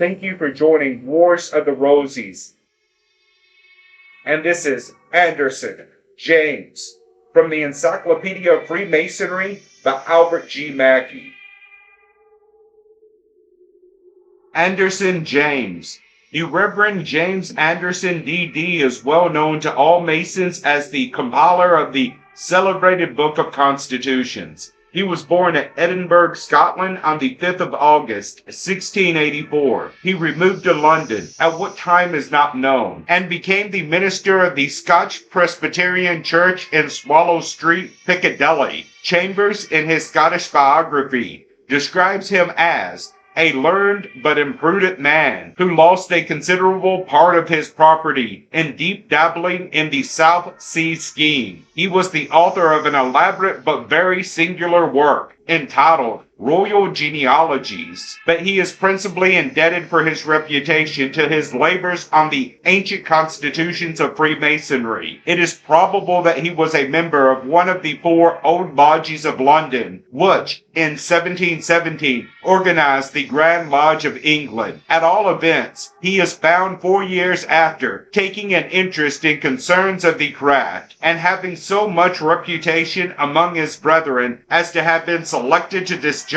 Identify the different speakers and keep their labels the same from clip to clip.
Speaker 1: Thank you for joining Wars of the Rosies. And this is Anderson James from the Encyclopedia of Freemasonry by Albert G. Mackey. Anderson James. The Reverend James Anderson D.D. is well known to all Masons as the compiler of the celebrated Book of Constitutions. He was born at Edinburgh, Scotland on the 5th of August, 1684. He removed to London, at what time is not known, and became the minister of the Scotch Presbyterian Church in Swallow Street, Piccadilly. Chambers, in his Scottish biography, describes him as a learned but imprudent man who lost a considerable part of his property in deep dabbling in the South Sea scheme. He was the author of an elaborate but very singular work entitled Royal Genealogies, but he is principally indebted for his reputation to his labors on the Ancient Constitutions of Freemasonry. It is probable that he was a member of one of the 4 old lodges of London, which, in 1717, organized the Grand Lodge of England. At all events, he is found 4 years after, taking an interest in concerns of the craft, and having so much reputation among his brethren as to have been selected to discharge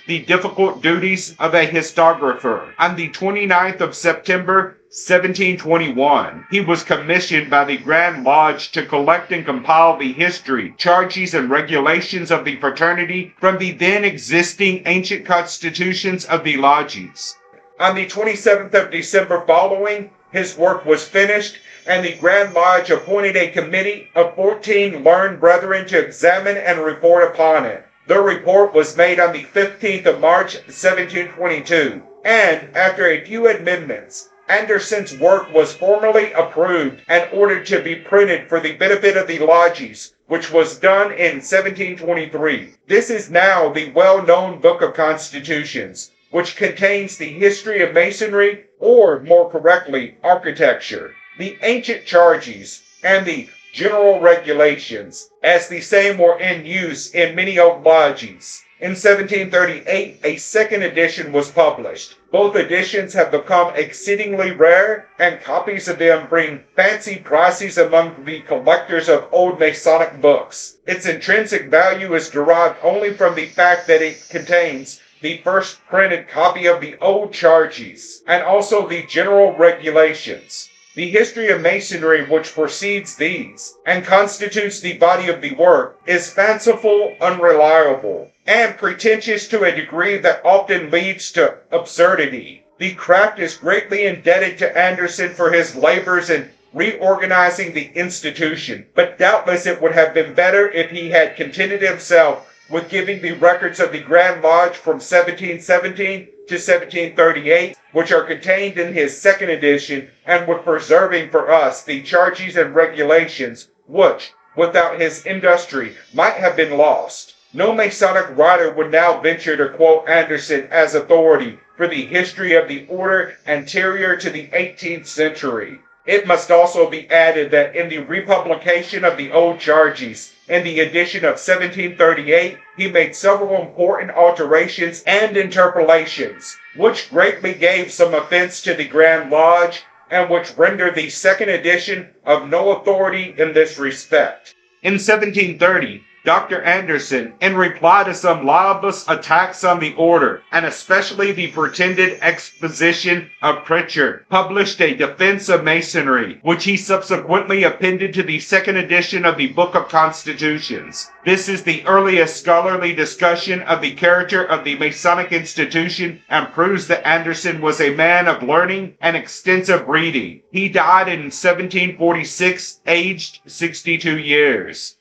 Speaker 1: the difficult duties of a histographer. On the 29th of September, 1721, he was commissioned by the Grand Lodge to collect and compile the history, charges, and regulations of the fraternity from the then existing Ancient Constitutions of the Lodges. On the 27th of December following, his work was finished, and the Grand Lodge appointed a committee of 14 learned brethren to examine and report upon it. The report was made on the 15th of March, 1722, and after a few amendments, Anderson's work was formally approved and ordered to be printed for the benefit of the lodges, which was done in 1723. This is now the well-known Book of Constitutions, which contains the history of Masonry, or more correctly, architecture, the ancient charges, and the general regulations, as the same were in use in many old lodges. In 1738, a second edition was published. Both editions have become exceedingly rare, and copies of them bring fancy prices among the collectors of old Masonic books. Its intrinsic value is derived only from the fact that it contains the first printed copy of the old charges, and also the general regulations. The history of Masonry, which precedes these, and constitutes the body of the work, is fanciful, unreliable, and pretentious to a degree that often leads to absurdity. The craft is greatly indebted to Anderson for his labors in reorganizing the institution, but doubtless it would have been better if he had contented himself with giving the records of the Grand Lodge from 1717 to 1738, which are contained in his second edition, and with preserving for us the charges and regulations which, without his industry, might have been lost. No Masonic writer would now venture to quote Anderson as authority for the history of the order anterior to the 18th century. It must also be added that in the republication of the old charges, in the edition of 1738, he made several important alterations and interpolations, which greatly gave some offense to the Grand Lodge, and which rendered the second edition of no authority in this respect. In 1730, Dr. Anderson, in reply to some libelous attacks on the order, and especially the pretended exposition of Pritchard, published a defense of Masonry, which he subsequently appended to the second edition of the Book of Constitutions. This is the earliest scholarly discussion of the character of the Masonic institution, and proves that Anderson was a man of learning and extensive reading. He died in 1746, aged 62 years.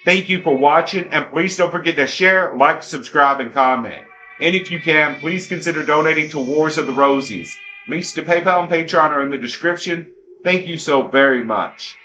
Speaker 1: Thank you for watching, and please don't forget to share, like, subscribe, and comment. And if you can, please consider donating to Wars of the Rosies. Links to PayPal and Patreon are in the description. Thank you so very much.